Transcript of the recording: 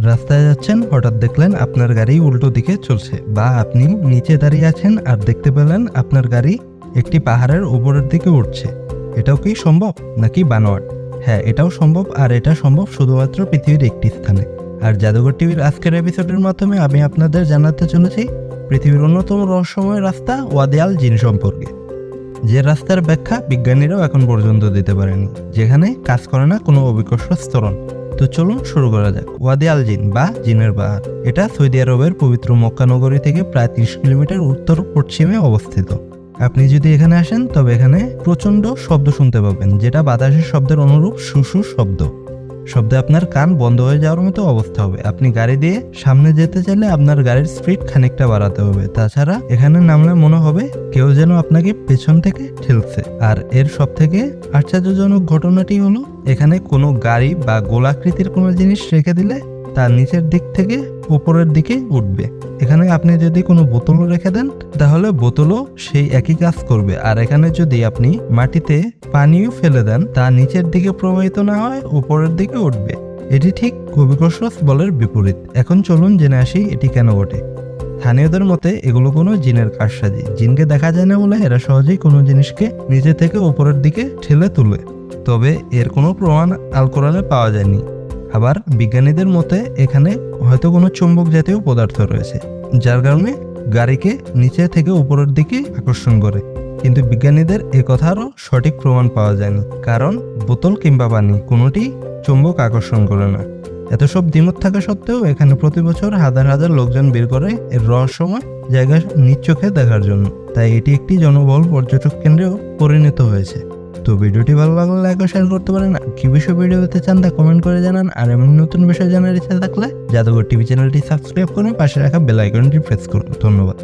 রাস্তায় যাচ্ছেন, হঠাৎ দেখলেন আপনার গাড়ি উল্টো দিকে চলছে, বা আপনি নিচে দাঁড়িয়ে আছেন আর দেখতে পেলেন আপনার গাড়ি একটি পাহাড়ের উপরের দিকে উঠছে। এটাও কি সম্ভব নাকি বানোয়াট? হ্যাঁ, এটাও সম্ভব, আর এটা সম্ভব শুধুমাত্র পৃথিবীর একটি স্থানে। আর জাদুঘর টিভির আজকের এপিসোডের মাধ্যমে আমি আপনাদের জানাতে চলেছি পৃথিবীর অন্যতম রহস্যময় রাস্তা ওয়াদি আল জিন সম্পর্কে, যে রাস্তার ব্যাখ্যা বিজ্ঞানীরাও এখন পর্যন্ত দিতে পারেনি, যেখানে কাজ করে না কোনো অভিকর্ষ স্তরণ। তো চলুন শুরু করা যাক। ওয়াদি আল জিন বা জিনের পাহাড়, এটা সৌদি আরবের পবিত্র মক্কা নগরী থেকে প্রায় 30 কিলোমিটার উত্তর পশ্চিমে অবস্থিত। আপনি যদি এখানে আসেন তবে এখানে প্রচণ্ড শব্দ শুনতে পাবেন, যেটা বাতাসের শব্দের অনুরূপ সুসু শব্দে আপনার কান বন্ধ হয়ে যাওয়ার মতো অবস্থা হবে। আপনি গাড়ি দিয়ে সামনে যেতে চাইলে আপনার গাড়ির স্পিড খানিকটা বাড়াতে হবে। তাছাড়া এখানে নামলে মনে হবে কেউ যেন আপনাকে পেছন থেকে ঠেলছে। আর এর সব থেকে আশ্চর্যজনক ঘটনাটি হলো, এখানে কোনো গাড়ি বা গোলাকৃতির কোনো জিনিস রেখে দিলে তার নিচের দিক থেকে উপরের দিকে উঠবে। এখানে আপনি যদি কোনো বোতলও রেখে দেন তাহলে বোতলও সেই একই কাজ করবে। আর এখানে যদি আপনি মাটিতে পানিও ফেলে দেন, তা নিচের দিকে প্রবাহিত না হয় উপরের দিকে উঠবে। এটি ঠিক অভিকর্ষ বলের বিপরীত। এখন চলুন জেনে আসি এটি কেন ঘটে। স্থানীয়দের মতে এগুলো কোনো জিনের কারসাজি। জিনকে দেখা যায় না বলে এরা সহজেই কোনো জিনিসকে নিচে থেকে উপরের দিকে ঠেলে তুলে। তবে এর কোনো প্রমাণ আল কোরআনে পাওয়া যায়নি। আবার বিজ্ঞানীদের মতে এখানে হয়তো কোনো চুম্বক জাতীয় পদার্থ রয়েছে, যার কারণে গাড়িকে নিচে থেকে উপরের দিকে আকর্ষণ করে। কিন্তু বিজ্ঞানীদের এ কথারও সঠিক প্রমাণ পাওয়া যায়নি, কারণ বোতল কিংবা পানি কোনোটি চুম্বক আকর্ষণ করে না। এত সব দ্বিমত থাকা সত্ত্বেও এখানে প্রতি বছর হাজার হাজার লোকজন বের করে এর রহস্যময় জায়গা নিজ চোখে দেখার জন্য। তাই এটি একটি জনবহুল পর্যটক কেন্দ্রেও পরিণত হয়েছে। তো ভিডিওটি ভালো লাগলে লাইক ও শেয়ার করতে পারেন। কি বিষয় ভিডিও পেতে চান তা কমেন্ট করে জানান। আর এমন নতুন বিষয় জানার ইচ্ছা থাকলে জাদুঘর টিভি চ্যানেলটি সাবস্ক্রাইব করে পাশে রাখা বেল আইকনটি প্রেস করুন। ধন্যবাদ।